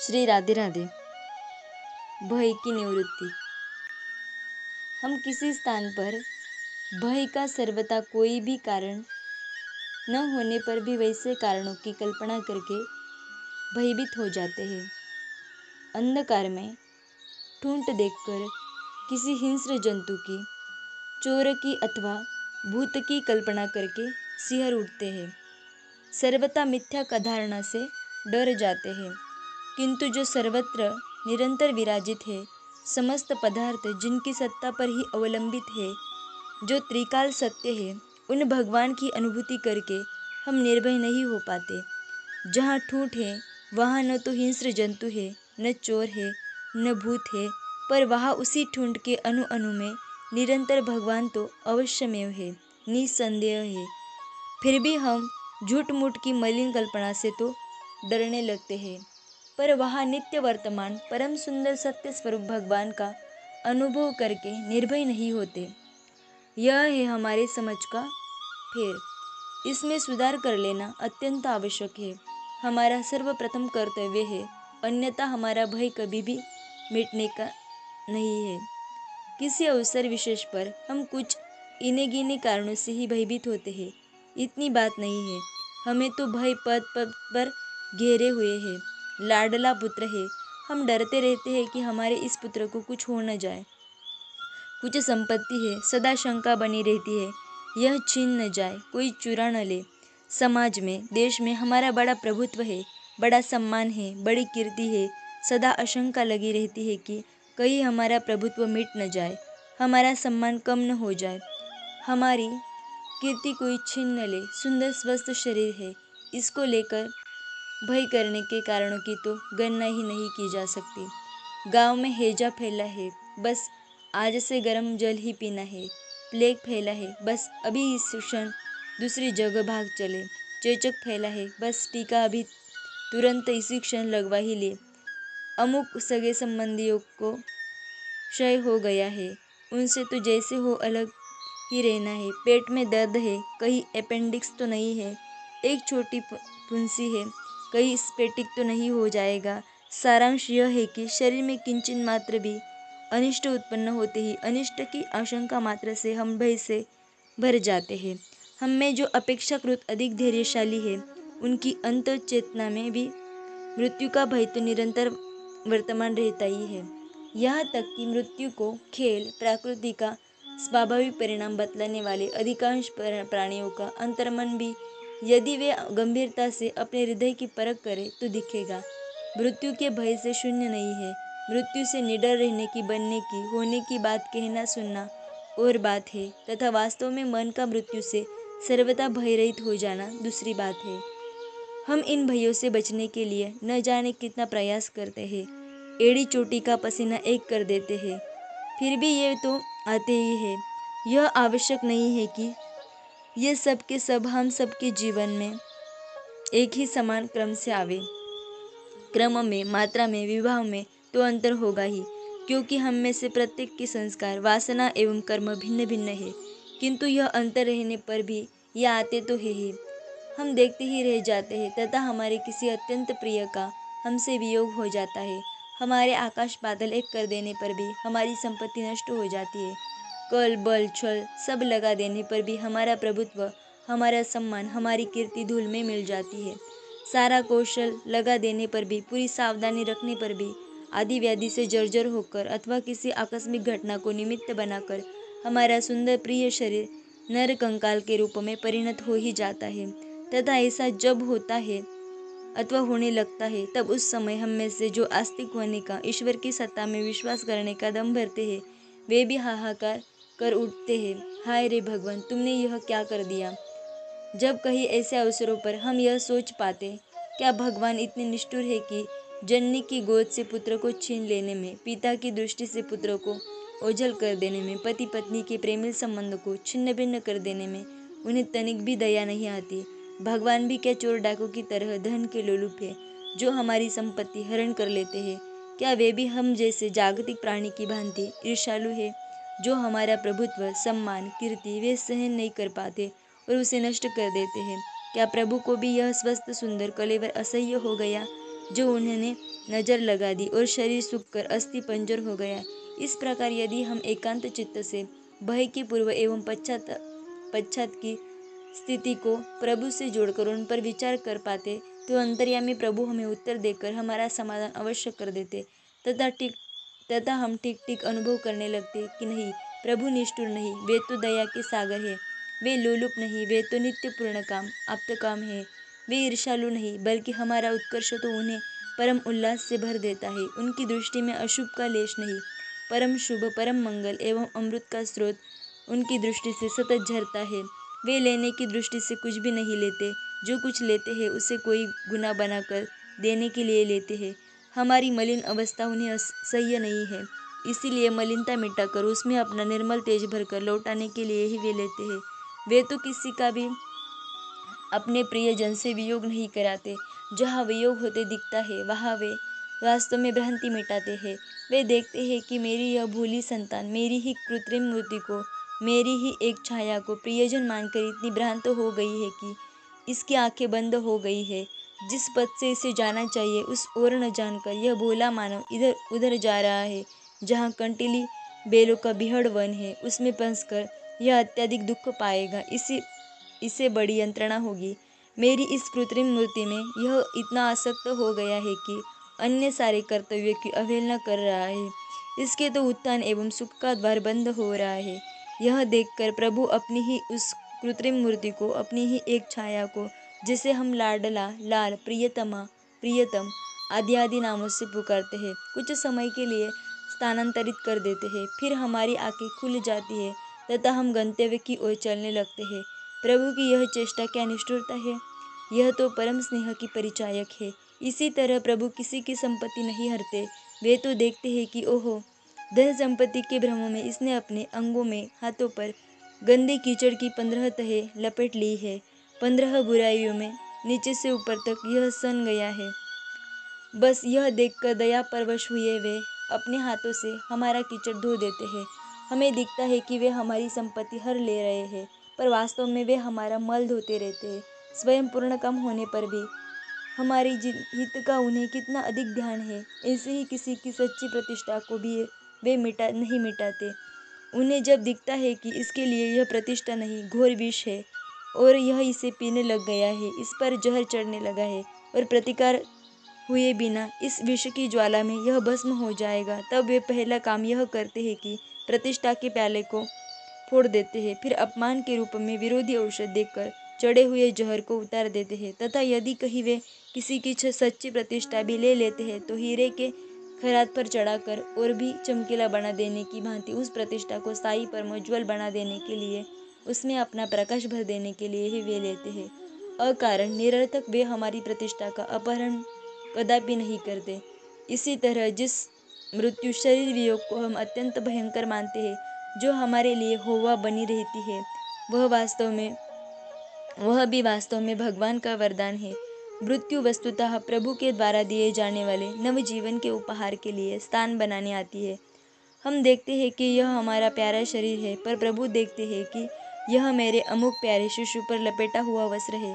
श्री राधे राधे। भय की निवृत्ति। हम किसी स्थान पर भय का सर्वथा कोई भी कारण न होने पर भी वैसे कारणों की कल्पना करके भयभीत हो जाते हैं। अंधकार में ठूंठ देखकर किसी हिंस्र जंतु की, चोर की अथवा भूत की कल्पना करके सिहर उठते हैं। सर्वथा मिथ्या धारणा से डर जाते हैं। किंतु जो सर्वत्र निरंतर विराजित है, समस्त पदार्थ जिनकी सत्ता पर ही अवलंबित है, जो त्रिकाल सत्य है, उन भगवान की अनुभूति करके हम निर्भय नहीं हो पाते। जहाँ ठूंठ है वहाँ न तो हिंस्र जंतु है, न चोर है, न भूत है, पर वहाँ उसी ठूंठ के अणु अणु में निरंतर भगवान तो अवश्यमेव है, निसंदेह है। फिर भी हम झूठ मूठ की मलिन कल्पना से तो डरने लगते हैं, पर वहाँ नित्य वर्तमान परम सुंदर सत्य स्वरूप भगवान का अनुभव करके निर्भय नहीं होते। यह है हमारे समझ का फेर। इसमें सुधार कर लेना अत्यंत आवश्यक है। हमारा सर्वप्रथम कर्तव्य है, अन्यथा हमारा भय कभी भी मिटने का नहीं है। किसी अवसर विशेष पर हम कुछ इने गिने कारणों से ही भयभीत होते हैं, इतनी बात नहीं है। हमें तो भय पद पद पर घेरे हुए है। लाडला पुत्र है, हम डरते रहते हैं कि हमारे इस पुत्र को कुछ हो न जाए। कुछ संपत्ति है, सदा शंका बनी रहती है, यह छीन न जाए, कोई चुरा न ले। समाज में, देश में हमारा बड़ा प्रभुत्व है, बड़ा सम्मान है, बड़ी कीर्ति है, सदा आशंका लगी रहती है कि कहीं हमारा प्रभुत्व मिट न जाए, हमारा सम्मान कम न हो जाए, हमारी कीर्ति कोई छीन न ले। सुंदर स्वस्थ शरीर है, इसको लेकर भय करने के कारणों की तो गणना ही नहीं की जा सकती। गांव में हैजा फैला है, बस आज से गर्म जल ही पीना है। प्लेग फैला है, बस अभी इस क्षण दूसरी जगह भाग चले। चेचक फैला है, बस टीका अभी तुरंत इसी क्षण लगवा ही ले। अमुक सगे संबंधियों को क्षय हो गया है, उनसे तो जैसे हो अलग ही रहना है। पेट में दर्द है, कहीं अपेंडिक्स तो नहीं है, एक छोटी फुंसी है, कहीं स्पेटिक तो नहीं हो जाएगा। सारांश यह है कि शरीर में किंचित मात्र भी अनिष्ट उत्पन्न होते ही अनिष्ट की आशंका मात्र से हम भय से भर जाते हैं। हम में जो अपेक्षाकृत अधिक धैर्यशाली है, उनकी अंत चेतना में भी मृत्यु का भय तो निरंतर वर्तमान रहता ही है। यहाँ तक कि मृत्यु को खेल प्रकृति का स्वाभाविक परिणाम बतलाने वाले अधिकांश प्राणियों का अंतर्मन भी यदि वे गंभीरता से अपने हृदय की परख करें तो दिखेगा। मृत्यु के भय से शून्य नहीं है। मृत्यु से निडर रहने की, बनने की, होने की बात कहना सुनना और बात है, तथा वास्तव में मन का मृत्यु से सर्वथा भयरहित हो जाना दूसरी बात है। हम इन भयों से बचने के लिए न जाने कितना प्रयास करते हैं, एड़ी चोटी का पसीना एक कर देते हैं, फिर भी ये तो आते ही है। यह आवश्यक नहीं है कि ये सब के सब हम सबके जीवन में एक ही समान क्रम से आवे। क्रम में, मात्रा में, विभाव में तो अंतर होगा ही, क्योंकि हम में से प्रत्येक के संस्कार, वासना एवं कर्म भिन्न भिन्न है। किंतु यह अंतर रहने पर भी ये आते तो है ही। हम देखते ही रह जाते हैं, तथा हमारे किसी अत्यंत प्रिय का हमसे वियोग हो जाता है। हमारे आकाश बादल एक कर देने पर भी हमारी संपत्ति नष्ट हो जाती है। कल बल छल सब लगा देने पर भी हमारा प्रभुत्व, हमारा सम्मान, हमारी कीर्ति धूल में मिल जाती है। सारा कौशल लगा देने पर भी, पूरी सावधानी रखने पर भी आदि व्याधि से जर्जर होकर अथवा किसी आकस्मिक घटना को निमित्त बनाकर हमारा सुंदर प्रिय शरीर नर कंकाल के रूप में परिणत हो ही जाता है। तथा ऐसा जब होता है अथवा होने लगता है, तब उस समय हम में से जो आस्तिक होने का, ईश्वर की सत्ता में विश्वास करने का दम भरते हैं, वे भी हाहाकार कर उठते हैं, हाय रे भगवान, तुमने यह क्या कर दिया। जब कहीं ऐसे अवसरों पर हम यह सोच पाते, क्या भगवान इतने निष्ठुर है कि जननी की गोद से पुत्र को छीन लेने में, पिता की दृष्टि से पुत्र को ओझल कर देने में, पति पत्नी के प्रेमिल संबंध को छिन्न भिन्न कर देने में उन्हें तनिक भी दया नहीं आती। भगवान भी क्या चोर डाकू की तरह धन के लोलुप है, जो हमारी संपत्ति हरण कर लेते हैं। क्या वे भी हम जैसे जागतिक प्राणी की भांति ईर्ष्यालु है, जो हमारा प्रभुत्व, सम्मान, कीर्ति वे सहन नहीं कर पाते और उसे नष्ट कर देते हैं। क्या प्रभु को भी यह स्वस्थ सुंदर कलेवर असह्य हो गया, जो उन्होंने नज़र लगा दी और शरीर सूखकर अस्थि पंजर हो गया। इस प्रकार यदि हम एकांत चित्त से भय की पूर्व एवं पश्चात की स्थिति को प्रभु से जोड़कर उन पर विचार कर पाते तो अंतर्यामी प्रभु हमें उत्तर देकर हमारा समाधान अवश्य कर देते तथा हम ठीक ठीक अनुभव करने लगते कि नहीं, प्रभु निष्ठुर नहीं, वे तो दया के सागर है। वे लोलुप नहीं, वे तो नित्य पूर्ण काम आप्त काम है। वे ईर्ष्यालु नहीं, बल्कि हमारा उत्कर्ष तो उन्हें परम उल्लास से भर देता है। उनकी दृष्टि में अशुभ का लेश नहीं, परम शुभ, परम मंगल एवं अमृत का स्रोत उनकी दृष्टि से सतत झरता है। वे लेने की दृष्टि से कुछ भी नहीं लेते, जो कुछ लेते हैं उसे कोई गुना बनाकर देने के लिए लेते हैं। हमारी मलिन अवस्था उन्हें असह्य नहीं है, इसीलिए मलिनता मिटाकर उसमें अपना निर्मल तेज भरकर लौटाने के लिए ही वे लेते हैं। वे तो किसी का भी अपने प्रियजन से वियोग नहीं कराते। जहाँ वियोग होते दिखता है वहाँ वे वास्तव में भ्रांति मिटाते हैं। वे देखते हैं कि मेरी यह भोली संतान मेरी ही कृत्रिम मूर्ति को, मेरी ही एक छाया को प्रियजन मानकर इतनी भ्रांत हो गई है कि इसकी आंखें बंद हो गई है। जिस पथ से इसे जाना चाहिए उस ओर न जानकर यह भोला मानव इधर उधर जा रहा है। जहाँ कंटीली बेलों का बिहड़ वन है उसमें फंसकर यह अत्यधिक दुख पाएगा। इसे बड़ी यंत्रणा होगी। मेरी इस कृत्रिम मूर्ति में यह इतना आसक्त हो गया है कि अन्य सारे कर्तव्यों की अवहेलना कर रहा है। इसके तो उत्थान एवं सुख का द्वार बंद हो रहा है। यह देखकर प्रभु अपनी ही उस कृत्रिम मूर्ति को, अपनी ही एक छाया को, जिसे हम लाडला, लाल, प्रियतमा, प्रियतम आदि आदि नामों से पुकारते हैं, कुछ समय के लिए स्थानांतरित कर देते हैं। फिर हमारी आंखें खुल जाती है तथा हम गंतव्य की ओर चलने लगते हैं। प्रभु की यह चेष्टा क्या निष्ठुरता है! यह तो परम स्नेह की परिचायक है। इसी तरह प्रभु किसी की संपत्ति नहीं हरते। वे तो देखते हैं कि ओहो, धन संपत्ति के भ्रम में इसने अपने अंगों में, हाथों पर गंदे कीचड़ की 15 तहें लपेट ली है। 15 बुराइयों में नीचे से ऊपर तक यह सन गया है। बस यह देखकर दया परवश हुए वे अपने हाथों से हमारा कीचड़ धो देते हैं। हमें दिखता है कि वे हमारी संपत्ति हर ले रहे हैं, पर वास्तव में वे हमारा मल धोते रहते हैं। स्वयं पूर्ण कम होने पर भी हमारी हित का उन्हें कितना अधिक ध्यान है। ऐसे ही किसी की सच्ची प्रतिष्ठा को भी वे नहीं मिटाते। उन्हें जब दिखता है कि इसके लिए यह प्रतिष्ठा नहीं, घोर विष है और यह इसे पीने लग गया है, इस पर जहर चढ़ने लगा है और प्रतिकार हुए बिना इस विष की ज्वाला में यह भस्म हो जाएगा, तब वे पहला काम यह करते हैं कि प्रतिष्ठा के प्याले को फोड़ देते हैं। फिर अपमान के रूप में विरोधी औषध देकर चढ़े हुए जहर को उतार देते हैं तथा यदि कहीं वे किसी की सच्ची प्रतिष्ठा भी ले लेते हैं तो हीरे के खरात पर चढ़ाकर और भी चमकीला बना देने की भांति उस प्रतिष्ठा को स्थायी पर उज्ज्वल बना देने के लिए, उसमें अपना प्रकाश भर देने के लिए ही वे लेते हैं। अकारण निरर्थक वे हमारी प्रतिष्ठा का अपहरण कदापि नहीं करते। इसी तरह जिस मृत्यु शरीर वियोग को हम अत्यंत भयंकर मानते हैं, जो हमारे लिए होवा बनी रहती है, वह भी वास्तव में भगवान का वरदान है। मृत्यु वस्तुतः प्रभु के द्वारा दिए जाने वाले नवजीवन के उपहार के लिए स्थान बनाने आती है। हम देखते हैं कि यह हमारा प्यारा शरीर है, पर प्रभु देखते हैं कि यह मेरे अमुक प्यारे शिशु पर लपेटा हुआ वस्त्र है।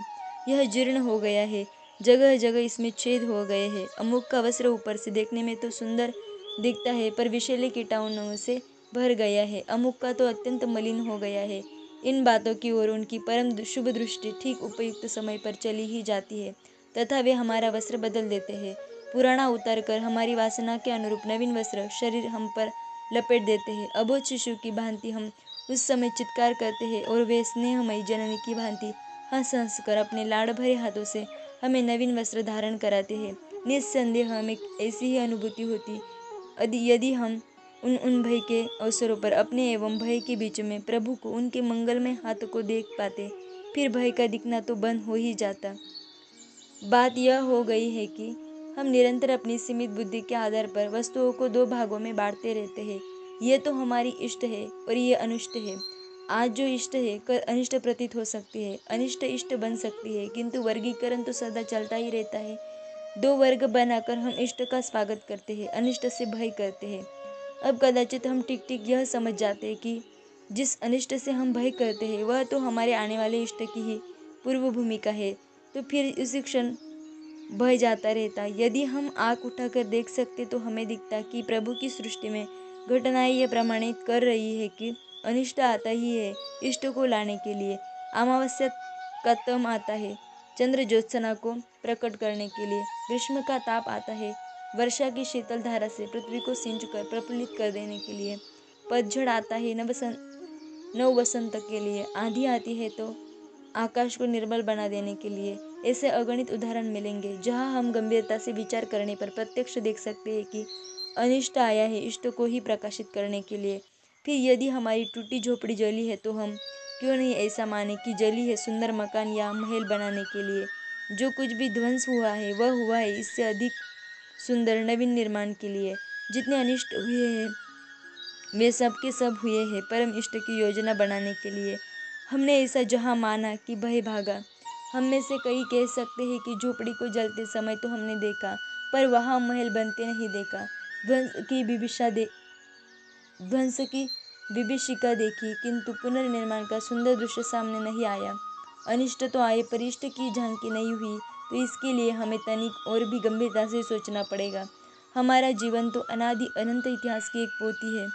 यह जीर्ण हो गया है, जगह जगह इसमें छेद हो गए हैं। अमुक का वस्त्र ऊपर से देखने में तो सुंदर दिखता है, पर विषैले कीटाणुओं से भर गया है। अमुक का तो अत्यंत मलिन हो गया है। इन बातों की ओर उनकी परम शुभ दृष्टि ठीक उपयुक्त समय पर चली ही जाती है तथा वे हमारा वस्त्र बदल देते हैं। पुराना उतार कर हमारी वासना के अनुरूप नवीन वस्त्र शरीर हम पर लपेट देते हैं। अबोध शिशु की भांति हम उस समय चित्कार करते हैं और वे स्नेहमयी जननी की भांति हंस हंस कर अपने लाड़ भरे हाथों से हमें नवीन वस्त्र धारण कराते हैं। निस्संदेह हमें ऐसी ही अनुभूति होती यदि हम उन भय के अवसरों पर अपने एवं भय के बीच में प्रभु को, उनके मंगलमय हाथ को देख पाते। फिर भय का दिखना तो बंद हो ही जाता। बात यह हो गई है कि हम निरंतर अपनी सीमित बुद्धि के आधार पर वस्तुओं को दो भागों में बांटते रहते हैं। ये तो हमारी इष्ट है और ये अनिष्ट है। आज जो इष्ट है कल अनिष्ट प्रतीत हो सकती है, अनिष्ट इष्ट बन सकती है, किंतु वर्गीकरण तो सदा चलता ही रहता है। दो वर्ग बनाकर हम इष्ट का स्वागत करते हैं, अनिष्ट से भय करते हैं। अब कदाचित हम ठीक ठीक यह समझ जाते हैं कि जिस अनिष्ट से हम भय करते हैं वह तो हमारे आने वाले इष्ट की ही पूर्व भूमिका है। तो फिर उसी क्षण भय जाता रहता। यदि हम आँख उठाकर देख सकते तो हमें दिखता कि प्रभु की सृष्टि में घटनाएं ये प्रमाणित कर रही है कि अनिष्ट आता ही है इष्ट को लाने के लिए। अमावस्या का तम आता है चंद्र ज्योत्सना को प्रकट करने के लिए। ग्रीष्म का ताप आता है वर्षा की शीतल धारा से पृथ्वी को सिंचकर प्रफुल्लित कर देने के लिए। पतझड़ आता है नव वसंत के लिए। आंधी आती है तो आकाश को निर्मल बना देने के लिए। ऐसे अगणित उदाहरण मिलेंगे जहां हम गंभीरता से विचार करने पर प्रत्यक्ष देख सकते हैं कि अनिष्ट आया है इष्ट को ही प्रकाशित करने के लिए। फिर यदि हमारी टूटी झोपड़ी जली है तो हम क्यों नहीं ऐसा माने कि जली है सुंदर मकान या महल बनाने के लिए। जो कुछ भी ध्वंस हुआ है वह हुआ है इससे अधिक सुंदर नवीन निर्माण के लिए। जितने अनिष्ट हुए हैं वे सब के सब हुए हैं परम इष्ट की योजना बनाने के लिए। हमने ऐसा जहाँ माना कि भय भागा। हम में से कई कह सकते हैं कि झोपड़ी को जलते समय तो हमने देखा पर वहाँ महल बनते नहीं देखा। ध्वंस की विभीषिका देखी किंतु पुनर्निर्माण का सुंदर दृश्य सामने नहीं आया। अनिष्ट तो आए पर इष्ट की झांकी नहीं हुई तो इसके लिए हमें तनिक और भी गंभीरता से सोचना पड़ेगा। हमारा जीवन तो अनादि अनंत इतिहास की एक पोथी है।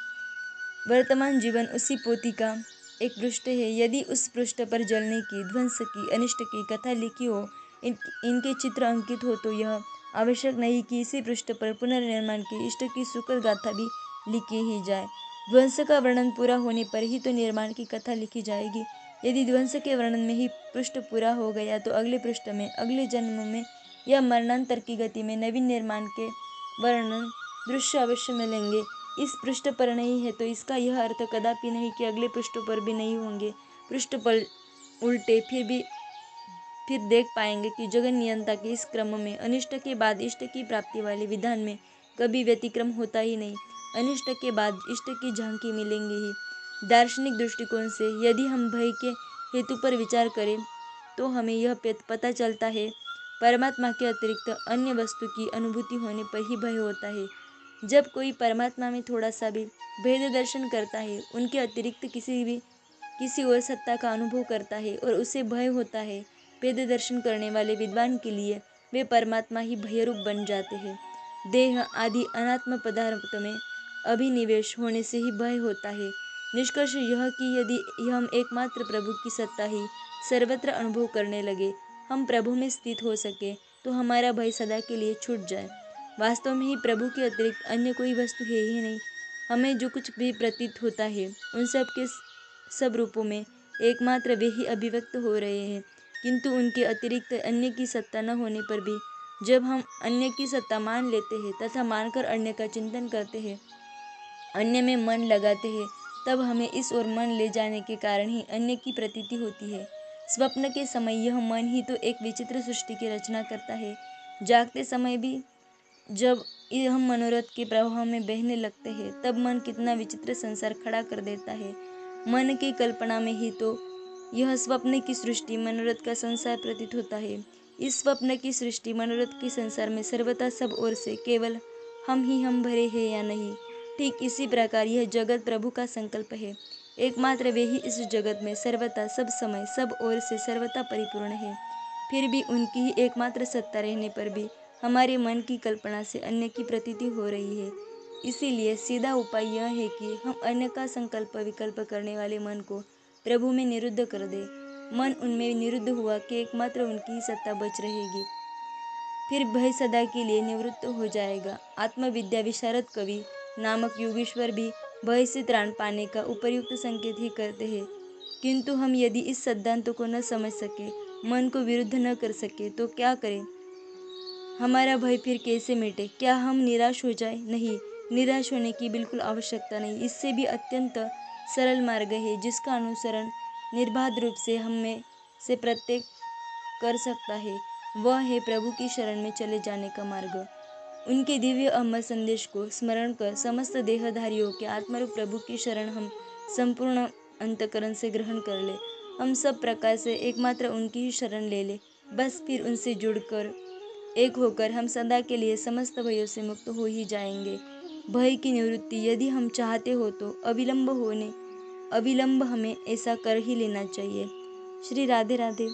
वर्तमान जीवन उसी पोथी का एक पृष्ठ है। यदि उस पृष्ठ पर जलने की ध्वंस की अनिष्ट की कथा लिखी हो इनके चित्र अंकित हो तो यह आवश्यक नहीं कि इसी पृष्ठ पर पुनर्निर्माण की इष्ट की सुखद गाथा भी लिखी ही जाए। ध्वंस का वर्णन पूरा होने पर ही तो निर्माण की कथा लिखी जाएगी। यदि ध्वंस के वर्णन में ही पृष्ठ पूरा हो गया तो अगले पृष्ठ में अगले जन्म में या मरणांतर की गति में नवीन निर्माण के वर्णन दृश्य अवश्य मिलेंगे। इस पृष्ठ पर नहीं है तो इसका यह अर्थ कदापि नहीं कि अगले पृष्ठों पर भी नहीं होंगे। पृष्ठ पर उल्टे फिर देख पाएंगे कि जगन नियंता के इस क्रम में अनिष्ट के बाद इष्ट की प्राप्ति वाले विधान में कभी व्यतिक्रम होता ही नहीं। अनिष्ट के बाद इष्ट की झांकी मिलेंगे ही। दार्शनिक दृष्टिकोण से यदि हम भय के हेतु पर विचार करें तो हमें यह पता चलता है परमात्मा के अतिरिक्त अन्य वस्तु की अनुभूति होने पर ही भय होता है। जब कोई परमात्मा में थोड़ा सा भी भेद दर्शन करता है उनके अतिरिक्त किसी और सत्ता का अनुभव करता है और उसे भय होता है। भेद दर्शन करने वाले विद्वान के लिए वे परमात्मा ही भयरूप बन जाते हैं। देह आदि अनात्म पदार्थ में अभिनिवेश होने से ही भय होता है। निष्कर्ष यह कि यदि हम एकमात्र प्रभु की सत्ता ही सर्वत्र अनुभव करने लगे हम प्रभु में स्थित हो सके तो हमारा भय सदा के लिए छूट जाए। वास्तव में ही प्रभु के अतिरिक्त अन्य कोई वस्तु है ही नहीं। हमें जो कुछ भी प्रतीत होता है उन सब के सब रूपों में एकमात्र वे ही अभिव्यक्त हो रहे हैं किंतु उनके अतिरिक्त अन्य की सत्ता न होने पर भी जब हम अन्य की सत्ता मान लेते हैं तथा मानकर अन्य का चिंतन करते हैं अन्य में मन लगाते हैं तब हमें इस ओर मन ले जाने के कारण ही अन्य की प्रतीति होती है। स्वप्न के समय यह मन ही तो एक विचित्र सृष्टि की रचना करता है। जागते समय भी जब हम मनोरथ के प्रवाह में बहने लगते हैं तब मन कितना विचित्र संसार खड़ा कर देता है। मन की कल्पना में ही तो यह स्वप्न की सृष्टि मनोरथ का संसार प्रतीत होता है। इस स्वप्न की सृष्टि मनोरथ के संसार में सर्वथा सब ओर से केवल हम भरे हैं या नहीं। ठीक इसी प्रकार यह जगत प्रभु का संकल्प है। एकमात्र वे ही इस जगत में सर्वथा सब समय सब ओर से सर्वथा परिपूर्ण है। फिर भी उनकी ही एकमात्र सत्ता रहने पर भी हमारे मन की कल्पना से अन्य की प्रतीति हो रही है। इसीलिए सीधा उपाय यह है कि हम अन्य का संकल्प विकल्प करने वाले मन को प्रभु में निरुद्ध कर दे। मन उनमें निरुद्ध हुआ कि एकमात्र उनकी ही सत्ता बच रहेगी। फिर भय सदा के लिए निवृत्त हो जाएगा। आत्मविद्या विशारद कवि नामक योगेश्वर भी भय से त्राण पाने का उपयुक्त संकेत ही करते हैं। किंतु हम यदि इस सिद्धांत को न समझ सके मन को विरुद्ध न कर सके तो क्या करें। हमारा भय फिर कैसे मिटे। क्या हम निराश हो जाए? नहीं, निराश होने की बिल्कुल आवश्यकता नहीं। इससे भी अत्यंत सरल मार्ग है जिसका अनुसरण निर्बाध रूप से हम में से प्रत्येक कर सकता है। वह है प्रभु की शरण में चले जाने का मार्ग। उनके दिव्य अमर संदेश को स्मरण कर समस्त देहधारियों के आत्मरूप प्रभु की शरण हम संपूर्ण अंतकरण से ग्रहण कर ले। हम सब प्रकार से एकमात्र उनकी ही शरण ले ले। बस फिर उनसे जुड़कर एक होकर हम सदा के लिए समस्त भयों से मुक्त हो ही जाएंगे। भय की निवृत्ति यदि हम चाहते हो तो अविलंब हमें ऐसा कर ही लेना चाहिए। श्री राधे राधे।